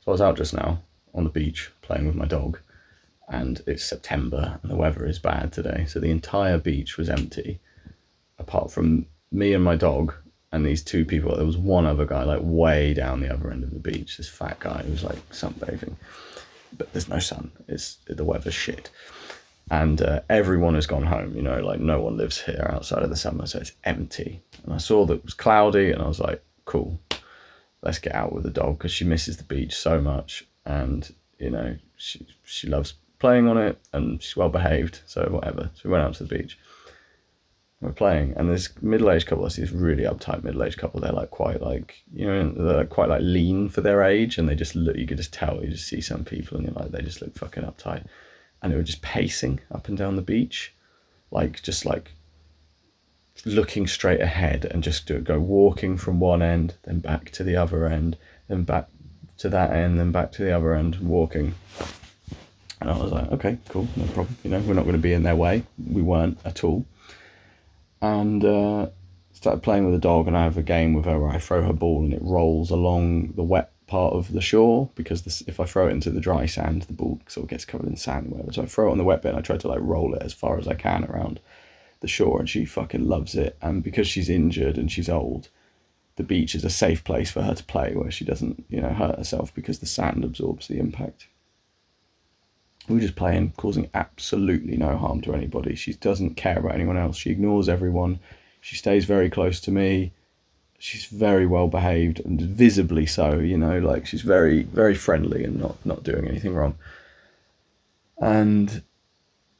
So I was out just now on the beach playing with my dog, and it's September and the weather is bad today. So the entire beach was empty, apart from me and my dog and these two people. There was one other guy like way down the other end of the beach, this fat guy who was like sunbathing. But there's no sun. The weather's shit. And everyone has gone home, like no one lives here outside of the summer, so it's empty. And I saw that it was cloudy, and I was like, cool, let's get out with the dog, because she misses the beach so much, and she loves playing on it, and she's well behaved, so whatever. So we went out to the beach. We're playing, and this middle-aged couple, I see this really uptight middle-aged couple. They're like quite like, they're quite like lean for their age, and they just look, you could just tell, you just see some people and you're like, they just look fucking uptight. And they were just pacing up and down the beach, just looking straight ahead, and just go walking from one end, then back to the other end, then back to that end, then back to the other end, walking. And I was like, okay, cool, no problem. We're not going to be in their way. We weren't at all. And started playing with the dog, and I have a game with her where I throw her ball and it rolls along the wet part of the shore, because if I throw it into the dry sand, the ball sort of gets covered in sand and whatever. So I throw it on the wet bit, and I try to roll it as far as I can around the shore, and she fucking loves it. And because she's injured and she's old, the beach is a safe place for her to play, where she doesn't hurt herself, because the sand absorbs the impact. We were just playing, causing absolutely no harm to anybody. She doesn't care about anyone else. She ignores everyone. She stays very close to me. She's very well behaved, and visibly so, she's very, very friendly and not doing anything wrong. And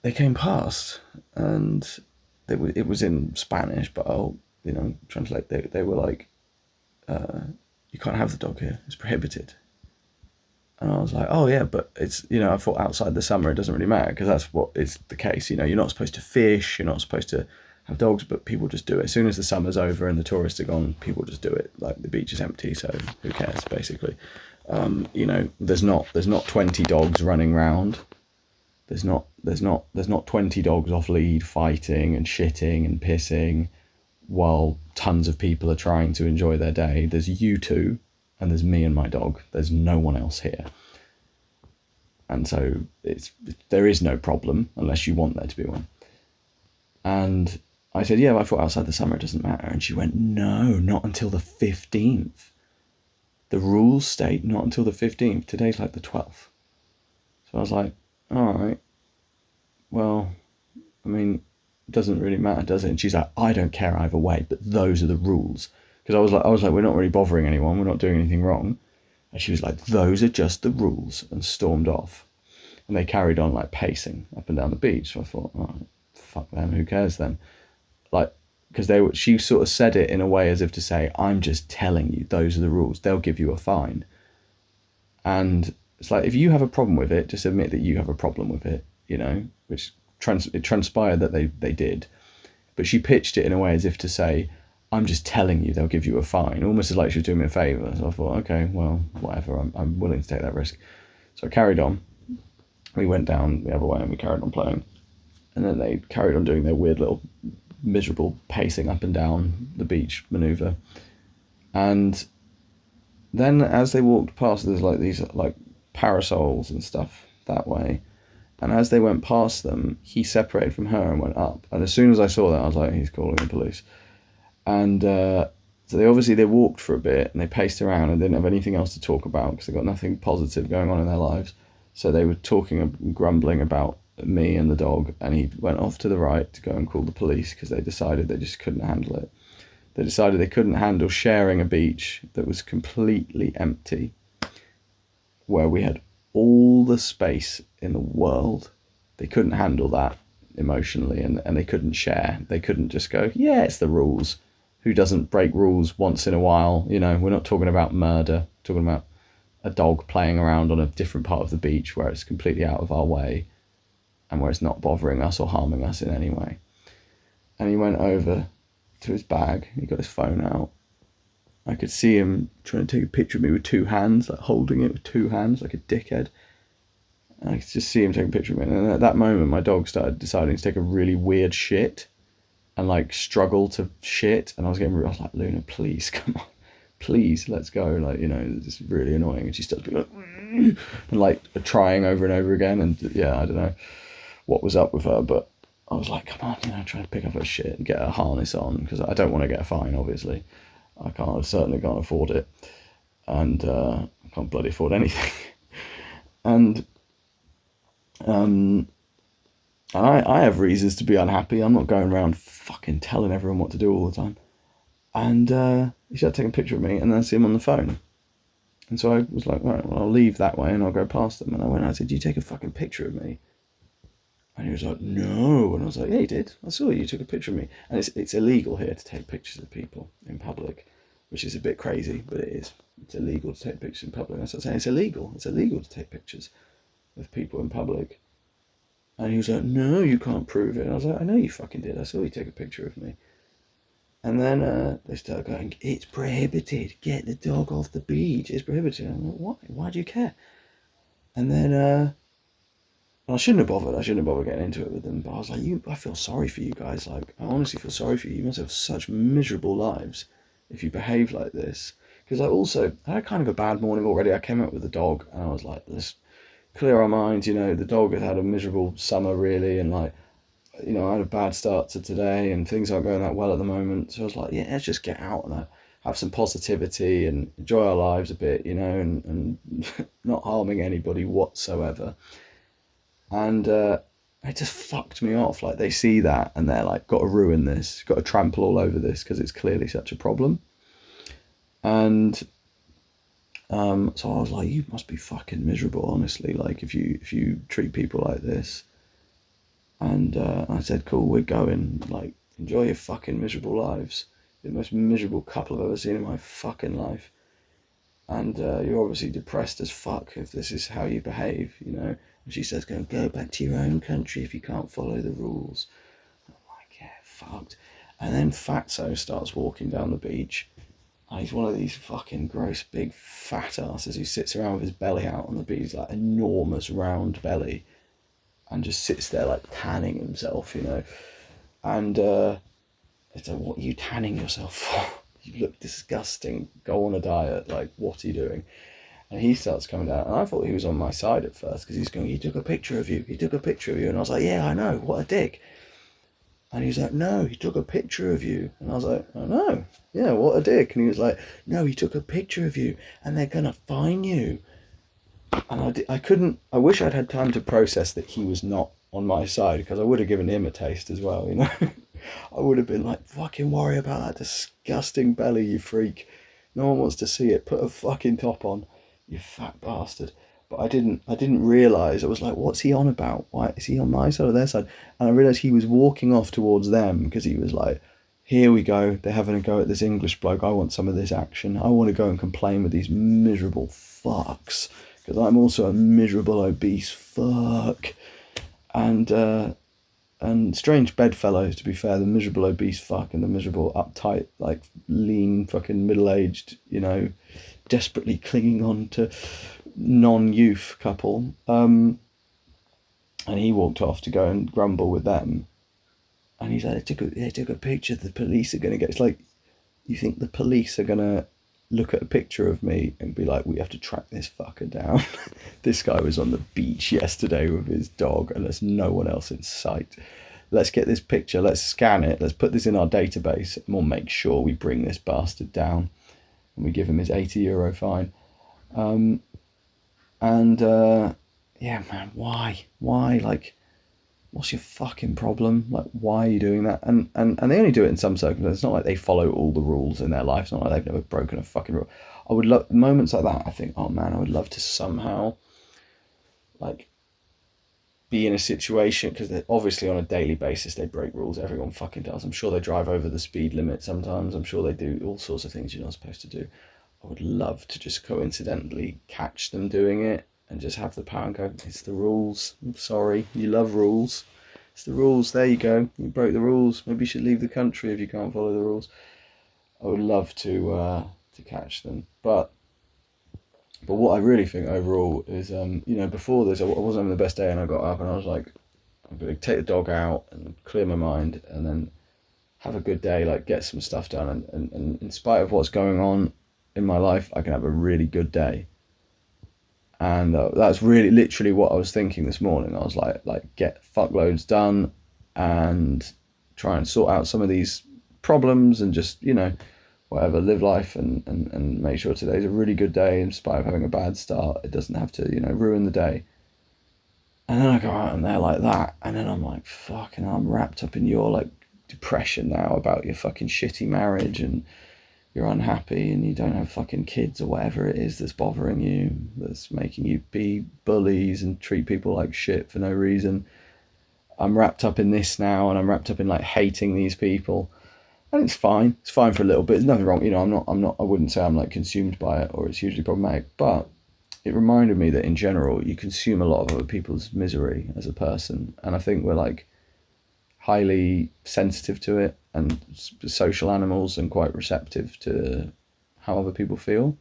they came past, and it was in Spanish, but I'll, translate. They were like, you can't have the dog here. It's prohibited. And I was like, oh yeah, but it's, I thought outside the summer it doesn't really matter, because that's what is the case. You're not supposed to fish, you're not supposed to have dogs, but people just do it. As soon as the summer's over and the tourists are gone, people just do it. Like, the beach is empty, so who cares, basically. There's not 20 dogs running around. There's not 20 dogs off lead fighting and shitting and pissing while tons of people are trying to enjoy their day. There's you two, and there's me and my dog. There's no one else here. And so there is no problem unless you want there to be one. And I said, yeah, I thought outside the summer it doesn't matter. And she went, no, not until the 15th. The rules state not until the 15th. Today's like the 12th. So I was like, all right, well, I mean, it doesn't really matter, does it? And she's like, I don't care either way, but those are the rules. Because I was like, we're not really bothering anyone. We're not doing anything wrong. And she was like, those are just the rules, and stormed off. And they carried on pacing up and down the beach. So I thought, oh, fuck them, who cares then? Because she sort of said it in a way as if to say, I'm just telling you, those are the rules. They'll give you a fine. And it's like, if you have a problem with it, just admit that you have a problem with it, which it transpired that they did. But she pitched it in a way as if to say, I'm just telling you they'll give you a fine, almost as like she was doing me a favour. So I thought, okay, well, whatever, I'm willing to take that risk. So I carried on. We went down the other way and we carried on playing. And then they carried on doing their weird little miserable pacing up and down the beach manoeuvre. And then as they walked past, there's these parasols and stuff that way. And as they went past them, he separated from her and went up. And as soon as I saw that, I was like, he's calling the police. And so they walked for a bit, and they paced around and didn't have anything else to talk about, because they got nothing positive going on in their lives. So they were talking and grumbling about me and the dog, and he went off to the right to go and call the police, because they decided they just couldn't handle it. They decided they couldn't handle sharing a beach that was completely empty, where we had all the space in the world. They couldn't handle that emotionally, and they couldn't share. They couldn't just go, yeah, it's the rules. Who doesn't break rules once in a while? We're not talking about murder. We're talking about a dog playing around on a different part of the beach where it's completely out of our way and where it's not bothering us or harming us in any way. And he went over to his bag. He got his phone out. I could see him trying to take a picture of me with two hands, holding it with two hands like a dickhead. And I could just see him taking a picture of me. And at that moment, my dog started deciding to take a really weird shit and struggle to shit. And I was like, Luna, please, come on. please, let's go. Like, you know, it's really annoying. And she starts being like, and like trying over and over again. And yeah, I don't know what was up with her, but I was like, come on, you know, try to pick up her shit and get her harness on, because I don't want to get a fine, obviously. I certainly can't afford it. And I can't bloody afford anything. And I have reasons to be unhappy. I'm not going around fucking telling everyone what to do all the time. And he started taking a picture of me, and then I see him on the phone. And so I was like, right, well, I'll leave that way and I'll go past them. And I went, I said, "Do you take a fucking picture of me?" And he was like, "No." And I was like, "Yeah, you did. I saw you took a picture of me." And it's illegal here to take pictures of people in public, which is a bit crazy, but it is. It's illegal to take pictures in public. And I started saying, it's illegal. It's illegal to take pictures of people in public. And he was like, "No, you can't prove it." And I was like, "I know you fucking did. I saw you take a picture of me." And then they started going, "It's prohibited. Get the dog off the beach. It's prohibited." I'm like, "Why? Why do you care?" And then I shouldn't have bothered. I shouldn't have bothered getting into it with them. But I was like, I feel sorry for you guys. Like, I honestly feel sorry for you. You must have such miserable lives if you behave like this. Because I had kind of a bad morning already. I came out with the dog, and I was like, let's clear our minds. You know, the dog had a miserable summer, really, and like, you know, I had a bad start to today and things aren't going that well at the moment. So I was like, yeah, let's just get out and have some positivity and enjoy our lives a bit, you know, and not harming anybody whatsoever. And it just fucked me off. Like, they see that and they're like, got to ruin this, got to trample all over this because it's clearly such a problem. And so I was like, you must be fucking miserable, honestly. Like, if you treat people like this. And I said, cool, we're going. Like, enjoy your fucking miserable lives. You're the most miserable couple I've ever seen in my fucking life. And you're obviously depressed as fuck if this is how you behave, you know. And she says, go back to your own country if you can't follow the rules. I'm like, yeah, fucked. And then Fatso starts walking down the beach. And he's one of these fucking gross big fat asses who sits around with his belly out on the beach, like enormous round belly. And just sits there like tanning himself, you know. And it's like, what are you tanning yourself for? You look disgusting. Go on a diet. Like, what are you doing? And he starts coming down. And I thought he was on my side at first because he's going, he took a picture of you. He took a picture of you. And I was like, yeah, I know. What a dick. And he was like, no, he took a picture of you. And I was like, I know. Yeah, what a dick. And he was like, no, he took a picture of you and they're going to fine you. And I wish I'd had time to process that he was not on my side, because I would have given him a taste as well, you know. I would have been like, fucking worry about that disgusting belly, you freak. No one wants to see it. Put a fucking top on, you fat bastard. But I didn't realise. I was like, what's he on about? Why is he on my side or their side? And I realised he was walking off towards them because he was like, here we go, they're having a go at this English bloke. I want some of this action. I want to go and complain with these miserable fucks, because I'm also a miserable obese fuck. And strange bedfellows, to be fair, the miserable obese fuck and the miserable uptight, like lean fucking middle-aged, you know, desperately clinging on to non-youth couple. And he walked off to go and grumble with them. And he's like, they took a picture, the police are going to get... It's like, you think the police are going to look at a picture of me and be like, we have to track this fucker down. This guy was on the beach yesterday with his dog and there's no one else in sight. Let's get this picture, let's scan it, let's put this in our database, and we'll make sure we bring this bastard down. And we give him his €80 fine. Yeah, man, why? Like, what's your fucking problem? Like, why are you doing that? And they only do it in some circumstances. It's not like they follow all the rules in their life. It's not like they've never broken a fucking rule. I would love moments like that. I think, oh man, I would love to somehow, like, be in a situation, because they're obviously on a daily basis they break rules. Everyone fucking does. I'm sure they drive over the speed limit sometimes. I'm sure they do all sorts of things you're not supposed to do. I would love to just coincidentally catch them doing it and just have the power and go, it's the rules. I'm sorry, you love rules. It's the rules. There you go. You broke the rules. Maybe you should leave the country if you can't follow the rules. I would love to catch them. But what I really think overall is, you know, before this, I wasn't having the best day, and I got up and I was like, I'm going to take the dog out and clear my mind and then have a good day, like get some stuff done. And in spite of what's going on, in my life, I can have a really good day. And that's really literally what I was thinking this morning. I was like get fuckloads done and try and sort out some of these problems and just, whatever, live life and make sure today's a really good day in spite of having a bad start. It doesn't have to, ruin the day. And then I go out and they're like that. And then I'm like, fucking, I'm wrapped up in your like depression now about your fucking shitty marriage and you're unhappy and you don't have fucking kids or whatever it is that's bothering you, that's making you be bullies and treat people like shit for no reason. I'm wrapped up in this now, and I'm wrapped up in like hating these people. And it's fine. It's fine for a little bit. There's nothing wrong. I wouldn't say I'm like consumed by it or it's hugely problematic, but it reminded me that in general, you consume a lot of other people's misery as a person. And I think we're like highly sensitive to it and social animals and quite receptive to how other people feel,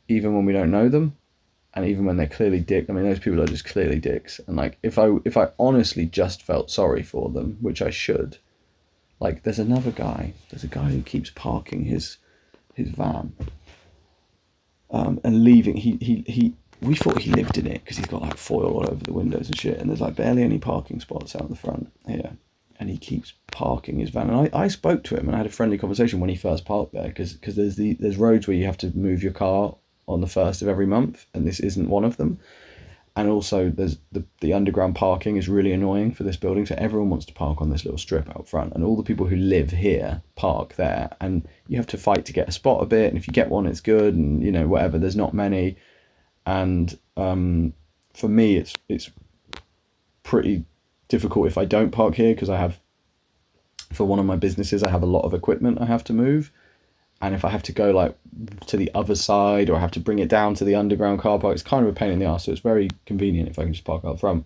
even when we don't know them. And even when they're clearly dicks. I mean, those people are just clearly dicks. And like, if I honestly just felt sorry for them, which I should, like, there's a guy who keeps parking his van, and leaving. We thought he lived in it because he's got like foil all over the windows and shit. And there's like barely any parking spots out the front here. And he keeps parking his van. And I spoke to him and I had a friendly conversation when he first parked there, because there's roads where you have to move your car on the 1st of every month, and this isn't one of them. And also there's the underground parking is really annoying for this building, so everyone wants to park on this little strip out front, and all the people who live here park there, and you have to fight to get a spot a bit, and if you get one it's good, and whatever, there's not many. And for me it's pretty difficult if I don't park here, because I have, for one of my businesses, I have a lot of equipment I have to move. And if I have to go like to the other side, or I have to bring it down to the underground car park, it's kind of a pain in the arse. So it's very convenient if I can just park out front.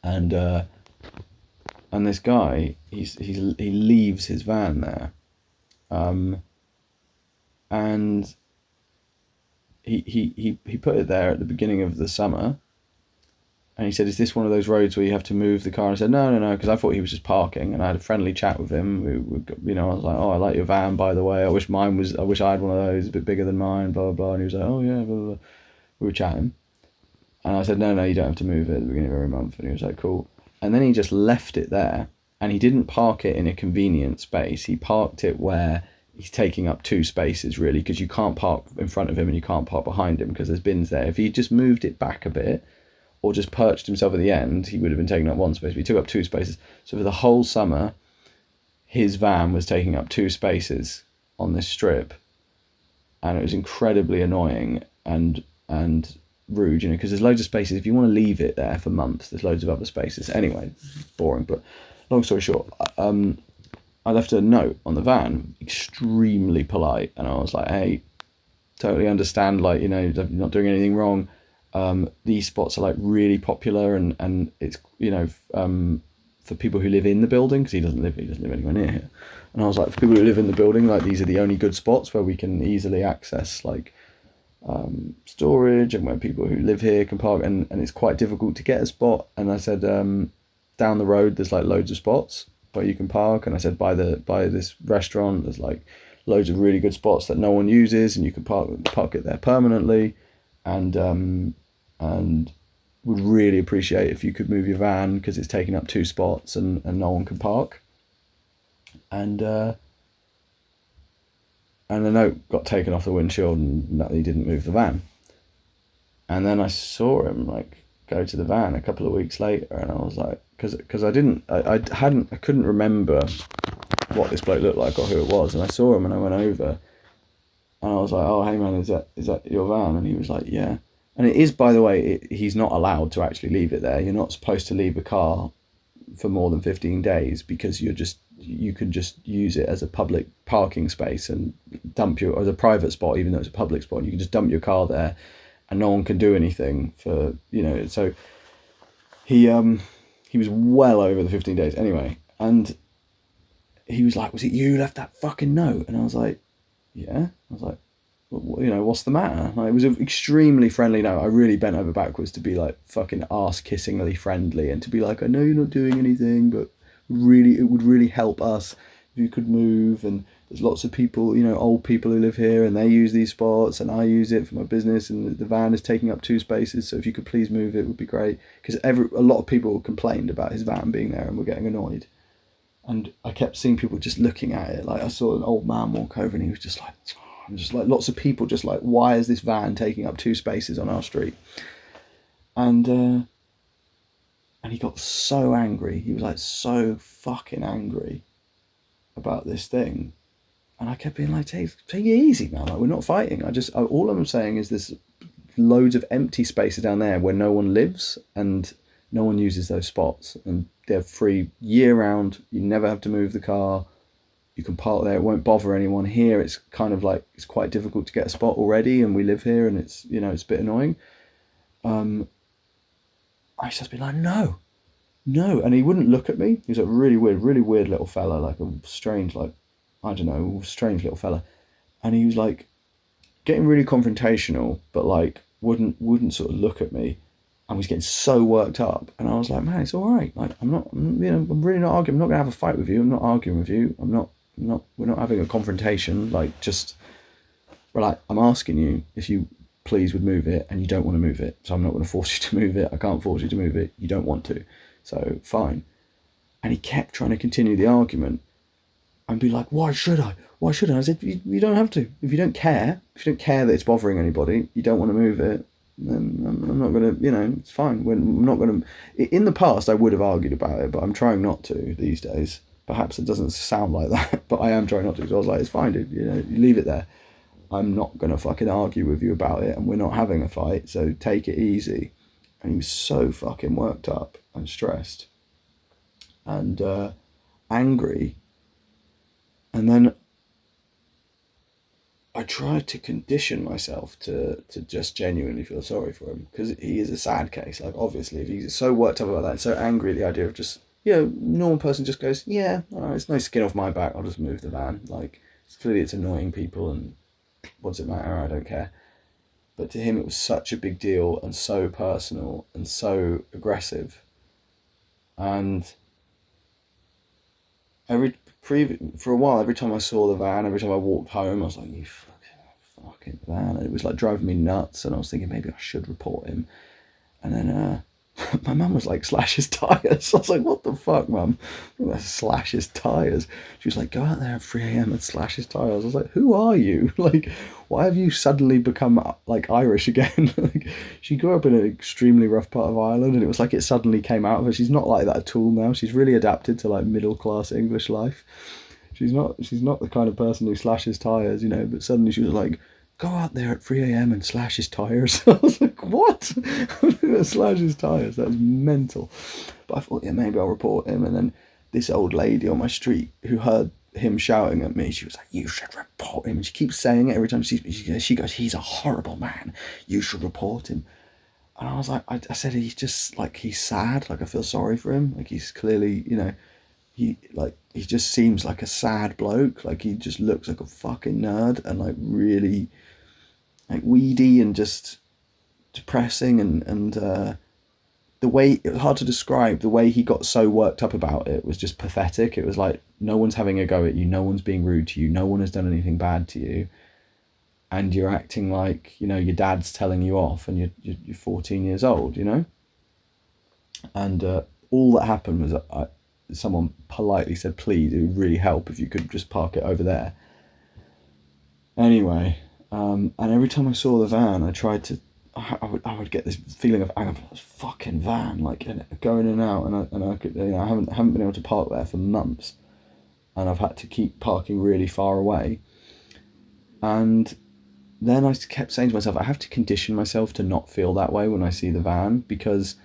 And this guy, he leaves his van there, and he put it there at the beginning of the summer. And he said, is this one of those roads where you have to move the car? And I said, no, because I thought he was just parking. And I had a friendly chat with him. I was like, oh, I like your van, by the way. I wish I had one of those, a bit bigger than mine, blah, blah, blah. And he was like, oh, yeah, blah, blah, blah. We were chatting. And I said, no, you don't have to move it at the beginning of every month. And he was like, cool. And then he just left it there. And he didn't park it in a convenient space. He parked it where he's taking up 2 spaces, really, because you can't park in front of him and you can't park behind him because there's bins there. If he just moved it back a bit, or just perched himself at the end, he would have been taking up 1 space. But he took up 2 spaces. So for the whole summer, his van was taking up 2 spaces on this strip. And it was incredibly annoying and rude, because there's loads of spaces. If you want to leave it there for months, there's loads of other spaces. Anyway, it's boring. But long story short, I left a note on the van, extremely polite. And I was like, hey, totally understand, like, you're not doing anything wrong. These spots are like really popular, and it's for people who live in the building, because he doesn't live anywhere near here. And I was like, for people who live in the building, like, these are the only good spots where we can easily access like storage, and where people who live here can park, and it's quite difficult to get a spot. And I said, down the road there's like loads of spots where you can park, and I said by this restaurant there's like loads of really good spots that no one uses, and you can park it there permanently. And would really appreciate if you could move your van, because it's taking up 2 spots and no one can park. And the note got taken off the windshield, and he didn't move the van. And then I saw him like go to the van a couple of weeks later, and I was like, because I couldn't remember what this bloke looked like or who it was, and I saw him and I went over. And I was like, oh, hey man, is that your van? And he was like, yeah. And it is, by the way, he's not allowed to actually leave it there. You're not supposed to leave a car for more than 15 days, because you can just use it as a public parking space and as a private spot, even though it's a public spot. You can just dump your car there and no one can do anything for, so he was well over the 15 days anyway. And he was like, was it you who left that fucking note? And I was like, yeah. I was like, well, what's the matter? Like, it was an extremely friendly note. I really bent over backwards to be like fucking ass-kissingly friendly, and to be like, I know you're not doing anything, but it would really help us if you could move, and there's lots of people, old people who live here, and they use these spots, and I use it for my business, and the van is taking up 2 spaces, so if you could please move it, would be great. Because a lot of people complained about his van being there and were getting annoyed. And I kept seeing people just looking at it. Like, I saw an old man walk over, and he was just like, lots of people just like, why is this van taking up 2 spaces on our street? And he got so angry. He was like so fucking angry about this thing. And I kept being like, take it easy, man. Like, we're not fighting. All I'm saying is there's loads of empty spaces down there where no one lives and no one uses those spots. And they're free year round. You never have to move the car. You can park there. It won't bother anyone. Here, it's kind of like, it's quite difficult to get a spot already. And we live here, and it's, it's a bit annoying. I just be like, no. And he wouldn't look at me. He was a really weird little fella, like a strange, like, I don't know, strange little fella. And he was like getting really confrontational, but like wouldn't sort of look at me, and was getting so worked up. And I was like, man, it's all right. Like, I'm really not arguing. I'm not gonna have a fight with you. I'm not arguing with you. We're not having a confrontation. Like, just, well, like, I'm asking you if you please would move it, and you don't want to move it. So I'm not going to force you to move it. I can't force you to move it. You don't want to. So fine. And he kept trying to continue the argument and be like, why should I? Why should I? I said, you don't have to. If you don't care that it's bothering anybody, you don't want to move it, then I'm not going to, it's fine. I'm not going to... In the past, I would have argued about it, but I'm trying not to these days. Perhaps it doesn't sound like that, but I am trying not to. So I was like, it's fine, dude. You leave it there. I'm not going to fucking argue with you about it, and we're not having a fight, so take it easy. And he was so fucking worked up and stressed and angry. And then I tried to condition myself to just genuinely feel sorry for him, because he is a sad case. Like, obviously, if he's so worked up about that, so angry at the idea of just, normal person just goes, yeah, it's no skin off my back, I'll just move the van. Like, clearly it's annoying people, and what does it matter? I don't care. But to him, it was such a big deal, and so personal, and so aggressive. And for a while, every time I saw the van, every time I walked home, I was like, you fucking van. And it was like driving me nuts, and I was thinking maybe I should report him. And then my mum was like, slash his tyres. I was like, what the fuck, mum? Slash his tyres. She was like, go out there at 3 a.m. and slash his tyres. I was like, who are you? Like, why have you suddenly become like Irish again? Like, she grew up in an extremely rough part of Ireland, and it was like it suddenly came out of her. She's not like that at all now. She's really adapted to like middle class English life. She's not the kind of person who slashes tyres, but suddenly she was like, go out there at 3 a.m. and slash his tyres. I was like, what? I'm going to slash his tyres? That was mental. But I thought, maybe I'll report him. And then this old lady on my street who heard him shouting at me, she was like, you should report him. And she keeps saying it every time she sees me. She goes, he's a horrible man. You should report him. And I was like, I said, he's just like, he's sad. Like, I feel sorry for him. Like, he's clearly, he just seems like a sad bloke. Like, he just looks like a fucking nerd, and like really like weedy and just depressing, and the way, it was hard to describe, the way he got so worked up about it was just pathetic. It was like, no one's having a go at you, no one's being rude to you, no one has done anything bad to you, and you're acting like, your dad's telling you off, and you're 14 years old, and all that happened was someone politely said, please, it would really help if you could just park it over there. Anyway, and every time I saw the van, I would get this feeling of fucking van, like going in and out, and I could, I haven't been able to park there for months, and I've had to keep parking really far away. And then I kept saying to myself, I have to condition myself to not feel that way when I see the van, because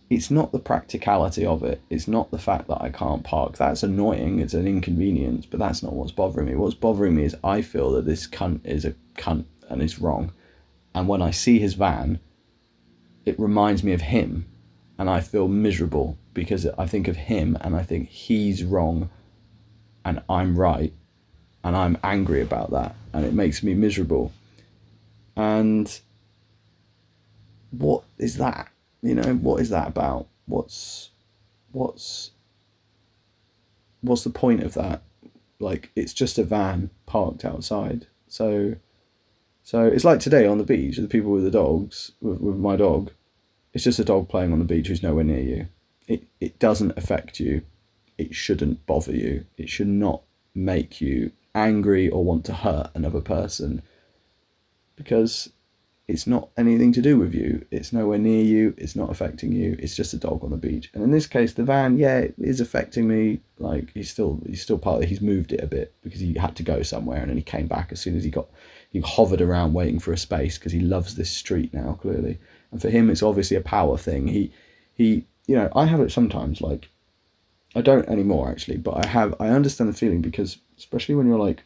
it's not the practicality of it. It's not the fact that I can't park. That's annoying. It's an inconvenience, but that's not what's bothering me. What's bothering me is I feel that this cunt is a cunt and is wrong. And when I see his van, it reminds me of him, and I feel miserable because I think of him and I think he's wrong and I'm right, and I'm angry about that, and it makes me miserable. And what is that? What is that about? What's the point of that? like it's just a van parked outside. So it's like today on the beach, the people with the dogs, with my dog. It's just a dog playing on the beach who's nowhere near you. It doesn't affect you. It shouldn't bother you. It should not make you angry or want to hurt another person, because it's not anything to do with you. It's nowhere near you. It's not affecting you. It's just a dog on the beach. And in this case, the van, yeah, it is affecting me. Like he's still part of it. He's moved it a bit because he had to go somewhere, and then he came back as soon as he hovered around waiting for a space because he loves this street now, clearly. And for him, it's obviously a power thing. He, I have it sometimes. Like, I don't anymore actually, but I understand the feeling, because especially when you're like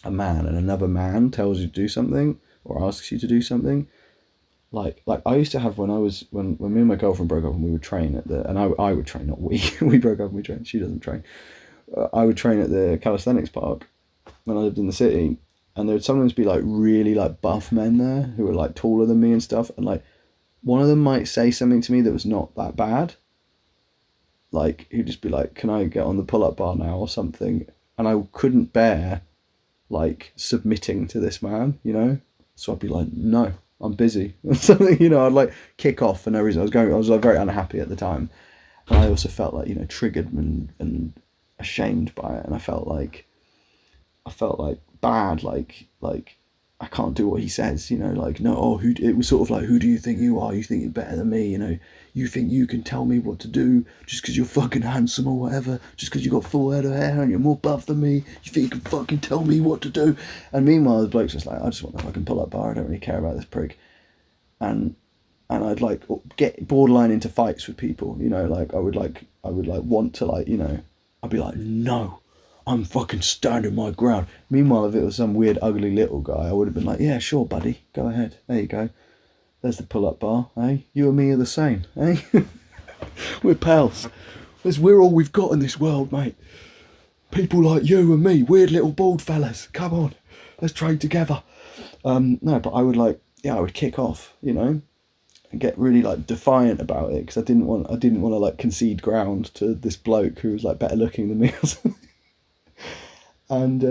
a man and another man tells you to do something or asks you to do something, like I used to have when me and my girlfriend broke up, and we would train at I would train, not we we broke up and we trained, she doesn't train. I would train at the calisthenics park when I lived in the city, and there would sometimes be like really like buff men there who were like taller than me and stuff, and like one of them might say something to me that was not that bad, like he'd just be like, can I get on the pull-up bar now or something, and I couldn't bear like submitting to this man, so I'd be like, no, I'm busy or something, I'd like kick off for no reason. I was like very unhappy at the time, and I also felt like triggered and ashamed by it, and I felt like bad, like I can't do what he says, like, no, it was sort of like, who do you think you are? You think you're better than me, you think you can tell me what to do just because you're fucking handsome or whatever, just because you got full head of hair and you're more buff than me, you think you can fucking tell me what to do? And meanwhile, the bloke's just like, I just want to fucking pull up bar, I don't really care about this prick. And I'd like get borderline into fights with people, like I would want to like, I'd be like, no, I'm fucking standing my ground. Meanwhile, if it was some weird, ugly little guy, I would have been like, yeah, sure, buddy, go ahead. There you go. There's the pull-up bar, eh? You and me are the same, eh? We're pals. We're all we've got in this world, mate. People like you and me, weird little bald fellas. Come on, let's trade together. No, but I would kick off, and get really like defiant about it, because I didn't want to like concede ground to this bloke who was like better looking than me or something. And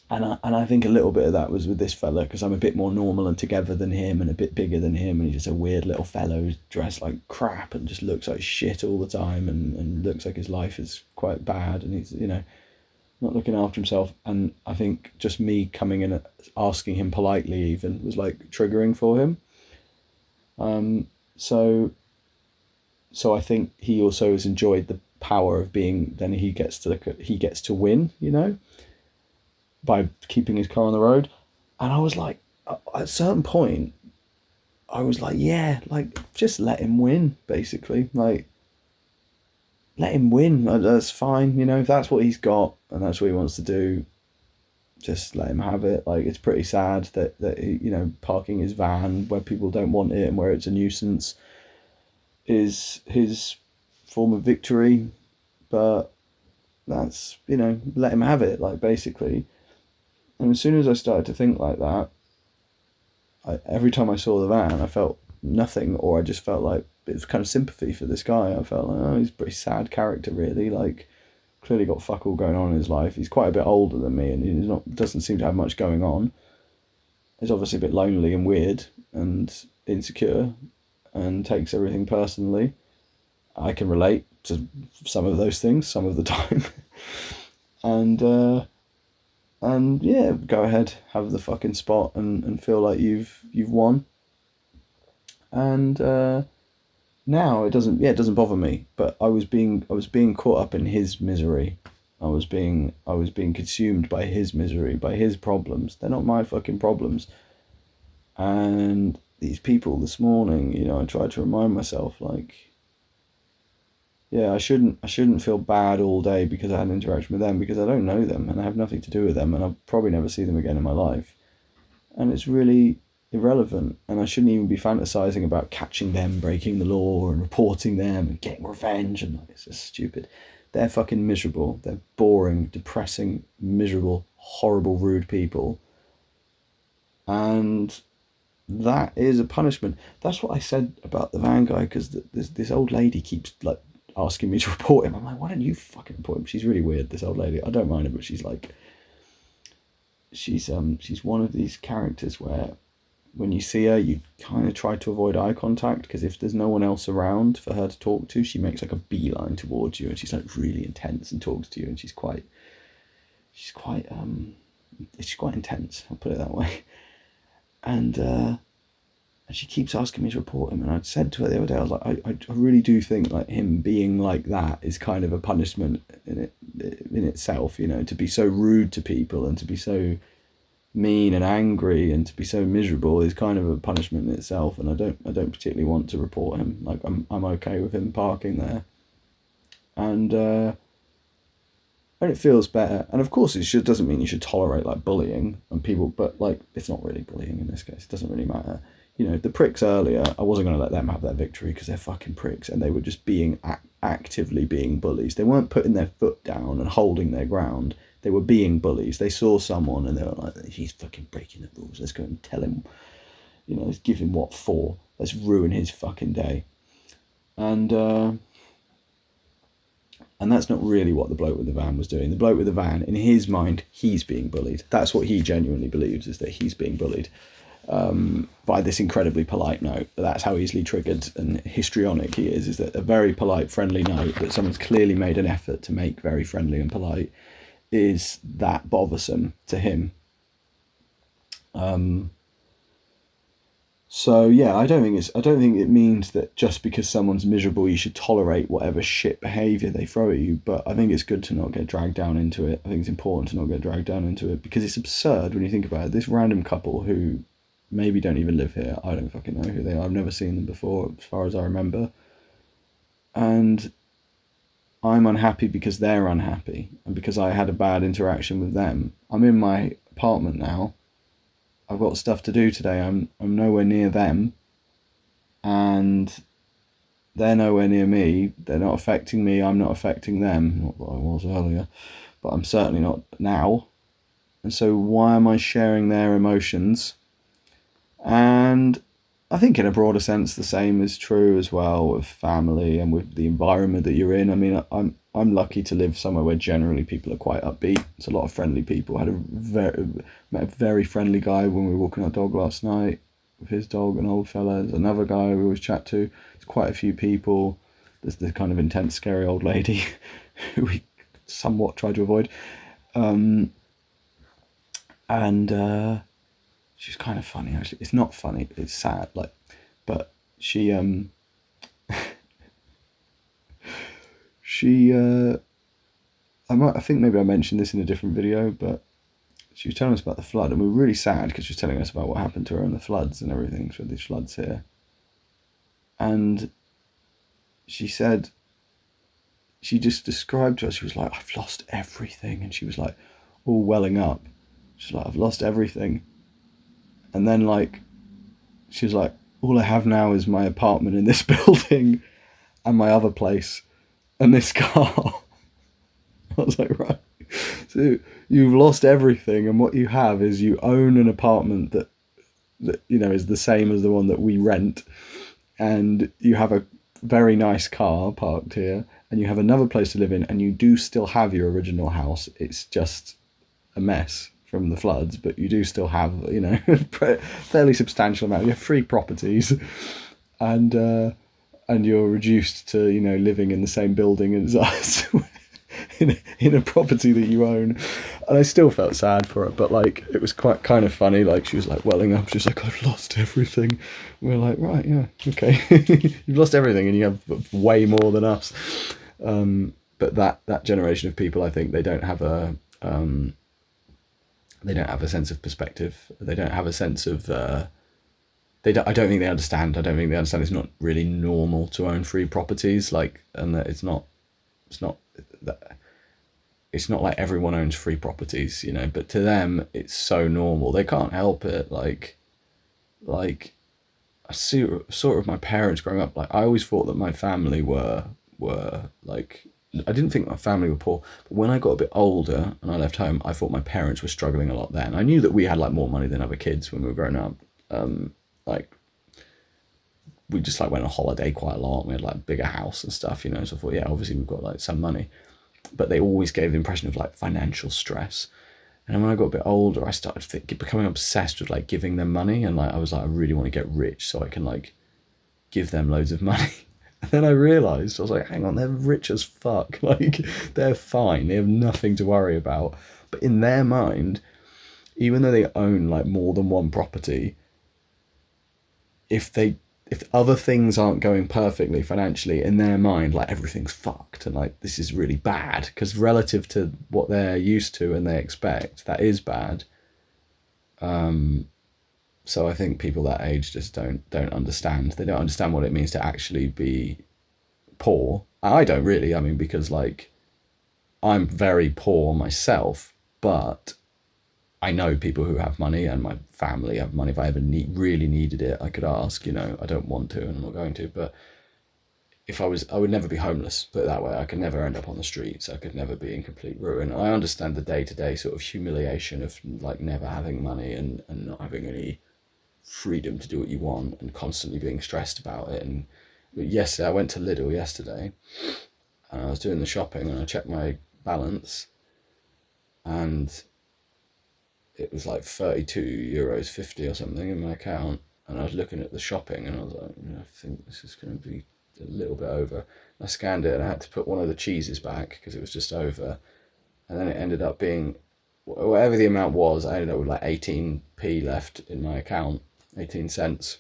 I think a little bit of that was with this fella, because I'm a bit more normal and together than him, and a bit bigger than him, and he's just a weird little fellow who's dressed like crap and just looks like shit all the time, and looks like his life is quite bad, and he's not looking after himself. And I think just me coming in and asking him politely even was like triggering for him. So I think he also has enjoyed the power of being, then he gets to win, by keeping his car on the road. And I was like, at a certain point, I was like, yeah, like just let him win, basically. Like, let him win. That's fine, if that's what he's got and that's what he wants to do, just let him have it. Like, it's pretty sad that he, parking his van where people don't want it and where it's a nuisance is his form of victory. But that's, let him have it, like, basically. And as soon as I started to think like that, every time I saw the van, I felt nothing, or I just felt like it was kind of sympathy for this guy. I felt like, oh, he's a pretty sad character, really. Like, clearly got fuck all going on in his life. He's quite a bit older than me, and he's doesn't seem to have much going on. He's obviously a bit lonely and weird and insecure, and takes everything personally. I can relate to some of those things some of the time. And yeah, go ahead, have the fucking spot and feel like you've won. And now it doesn't bother me. But I was being caught up in his misery. I was being consumed by his misery, by his problems. They're not my fucking problems. And these people this morning, I tried to remind myself, like, yeah, I shouldn't feel bad all day because I had an interaction with them, because I don't know them and I have nothing to do with them, and I'll probably never see them again in my life. And it's really irrelevant, and I shouldn't even be fantasizing about catching them breaking the law and reporting them and getting revenge, and it's just stupid. They're fucking miserable. They're boring, depressing, miserable, horrible, rude people. And that is a punishment. That's what I said about the van guy, because this old lady keeps like asking me to report him. I'm like, why don't you fucking report him? She's really weird, this old lady. I don't mind her, but she's like, she's one of these characters where when you see her, you kind of try to avoid eye contact, because if there's no one else around for her to talk to, she makes like a beeline towards you, and she's like really intense and talks to you, and she's quite intense, I'll put it that way. And she keeps asking me to report him, and I'd said to her the other day, I was like, I really do think like him being like that is kind of a punishment in itself, you know, to be so rude to people and to be so mean and angry and to be so miserable is kind of a punishment in itself. And I don't particularly want to report him. Like I'm okay with him parking there, and it feels better. And of course, it doesn't mean you should tolerate like bullying and people, but like it's not really bullying in this case. It doesn't really matter. You know, the pricks earlier, I wasn't going to let them have their victory because they're fucking pricks, and they were just being actively being bullies. They weren't putting their foot down and holding their ground. They were being bullies. They saw someone and they were like, he's fucking breaking the rules. Let's go and tell him, you know, let's give him what for. Let's ruin his fucking day. And that's not really what the bloke with the van was doing. The bloke with the van, in his mind, he's being bullied. That's what he genuinely believes, is that he's being bullied by this incredibly polite note. That's how easily triggered and histrionic he is that a very polite, friendly note that someone's clearly made an effort to make very friendly and polite is that bothersome to him. So yeah, I don't think it means that just because someone's miserable you should tolerate whatever shit behaviour they throw at you, but I think it's good to not get dragged down into it. I think it's important to not get dragged down into it, because it's absurd when you think about it. This random couple who maybe don't even live here, I don't fucking know who they are, I've never seen them before as far as I remember, and I'm unhappy because they're unhappy, and because I had a bad interaction with them. I'm in my apartment now. I've got stuff to do today. I'm nowhere near them, and they're nowhere near me. They're not affecting me. I'm not affecting them. Not that I was earlier, but I'm certainly not now. And so why am I sharing their emotions? And I think in a broader sense, the same is true as well with family and with the environment that you're in. I mean, I'm lucky to live somewhere where generally people are quite upbeat. It's a lot of friendly people. I met a very friendly guy when we were walking our dog last night with his dog, an old fella. There's another guy we always chat to. There's quite a few people. There's the kind of intense, scary old lady who we somewhat try to avoid. She's kind of funny, actually. It's not funny, it's sad, like, but she I think maybe I mentioned this in a different video, but she was telling us about the flood, and we were really sad because she was telling us about what happened to her and the floods and everything, so these floods here. And she said, she just described to us, she was like, I've lost everything, and she was like all welling up. She's like, I've lost everything. And then, like, she was like, all I have now is my apartment in this building and my other place and this car. I was like, right. So you've lost everything, and what you have is you own an apartment that you know is the same as the one that we rent, and you have a very nice car parked here, and you have another place to live in, and you do still have your original house. It's just a mess from the floods, but you do still have, you know, a fairly substantial amount. You have 3 properties, and you're reduced to, you know, living in the same building as us in a property that you own. And I still felt sad for her, but like it was quite kind of funny. Like she was like welling up. She was like, I've lost everything. And we're like, right, yeah, okay. You've lost everything, and you have way more than us. But that generation of people, I think they don't have a sense of perspective. They don't have a sense of. I don't think they understand. I don't think they understand. It's not really normal to own 3 properties. Like, and that it's not like everyone owns 3 properties, you know. But to them, it's so normal. They can't help it. Like I sort of my parents growing up. Like I always thought that my family were like. I didn't think my family were poor, but when I got a bit older and I left home, I thought my parents were struggling a lot then. I knew that we had like more money than other kids when we were growing up. Like we just like went on holiday quite a lot. We had like a bigger house and stuff, you know. So I thought, yeah, obviously we've got like some money, but they always gave the impression of like financial stress. And then when I got a bit older, I started becoming obsessed with like giving them money, and like I was like, I really want to get rich so I can like give them loads of money. And then I realised, I was like, hang on, they're rich as fuck. Like, they're fine. They have nothing to worry about. But in their mind, even though they own like more than one property, if other things aren't going perfectly financially, in their mind, like everything's fucked and like this is really bad, because relative to what they're used to and they expect, that is bad. So I think people that age just don't understand. They don't understand what it means to actually be poor. I don't really. I mean, because like I'm very poor myself, but I know people who have money, and my family have money. If I ever really needed it, I could ask. You know, I don't want to, and I'm not going to. But if I would never be homeless. Put it that way. I could never end up on the streets. I could never be in complete ruin. I understand the day-to-day sort of humiliation of like never having money and not having any freedom to do what you want and constantly being stressed about it. And yesterday, I went to Lidl yesterday, and I was doing the shopping, and I checked my balance, and it was like €32.50 or something in my account. And I was looking at the shopping, and I was like, I think this is going to be a little bit over. I scanned it, and I had to put one of the cheeses back because it was just over. And then it ended up being, whatever the amount was, I ended up with like 18p left in my account, 18 cents.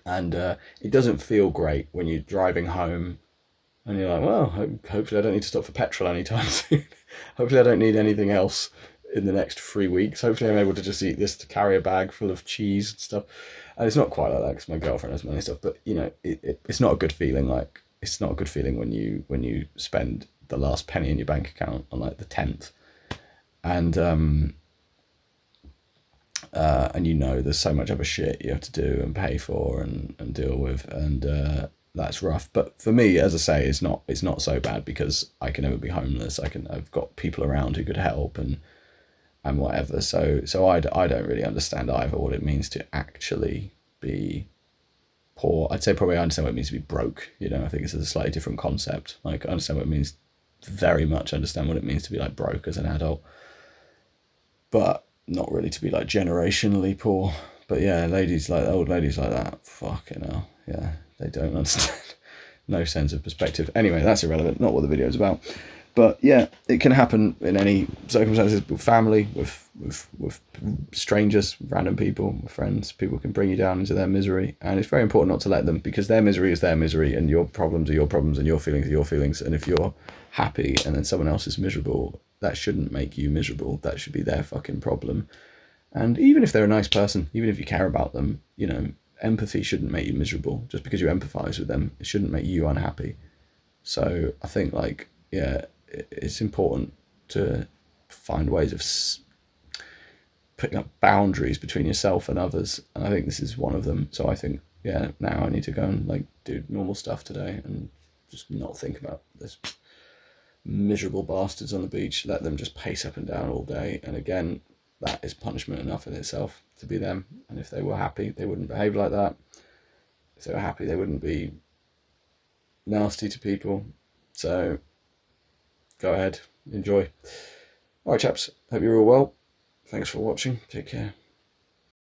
And it doesn't feel great when you're driving home and you're like, well, hopefully I don't need to stop for petrol anytime soon. Hopefully I don't need anything else in the next 3 weeks. Hopefully I'm able to just eat this, to carry a bag full of cheese and stuff. And it's not quite like that because my girlfriend has money and stuff, but you know, it's not a good feeling. Like, it's not a good feeling when you spend the last penny in your bank account on like the 10th. And you know there's so much other shit you have to do and pay for and deal with, and that's rough. But for me, as I say, it's not so bad because I can never be homeless. I've got people around who could help and whatever. So I don't really understand either what it means to actually be poor. I'd say probably I understand what it means to be broke. You know, I think it's a slightly different concept. Like, I understand what it means, very much understand what it means to be like broke as an adult, but not really to be like generationally poor. But yeah, old ladies like that, fucking hell, yeah, they don't understand. No sense of perspective. Anyway, that's irrelevant, not what the video is about. But yeah, it can happen in any circumstances, with family, with strangers, random people, with friends. People can bring you down into their misery, and it's very important not to let them, because their misery is their misery, and your problems are your problems, and your feelings are your feelings. And if you're happy and then someone else is miserable, that shouldn't make you miserable. That should be their fucking problem. And even if they're a nice person, even if you care about them, you know, empathy shouldn't make you miserable. Just because you empathize with them, it shouldn't make you unhappy. So I think, like, yeah, it's important to find ways of putting up boundaries between yourself and others, and I think this is one of them. So I think, yeah, now I need to go and like do normal stuff today and just not think about this miserable bastards on the beach. Let them just pace up and down all day, and again, that is punishment enough in itself to be them. And if they were happy, they wouldn't behave like that. If they were happy, they wouldn't be nasty to people. So go ahead, enjoy. All right, chaps, hope you're all well. Thanks for watching. Take care.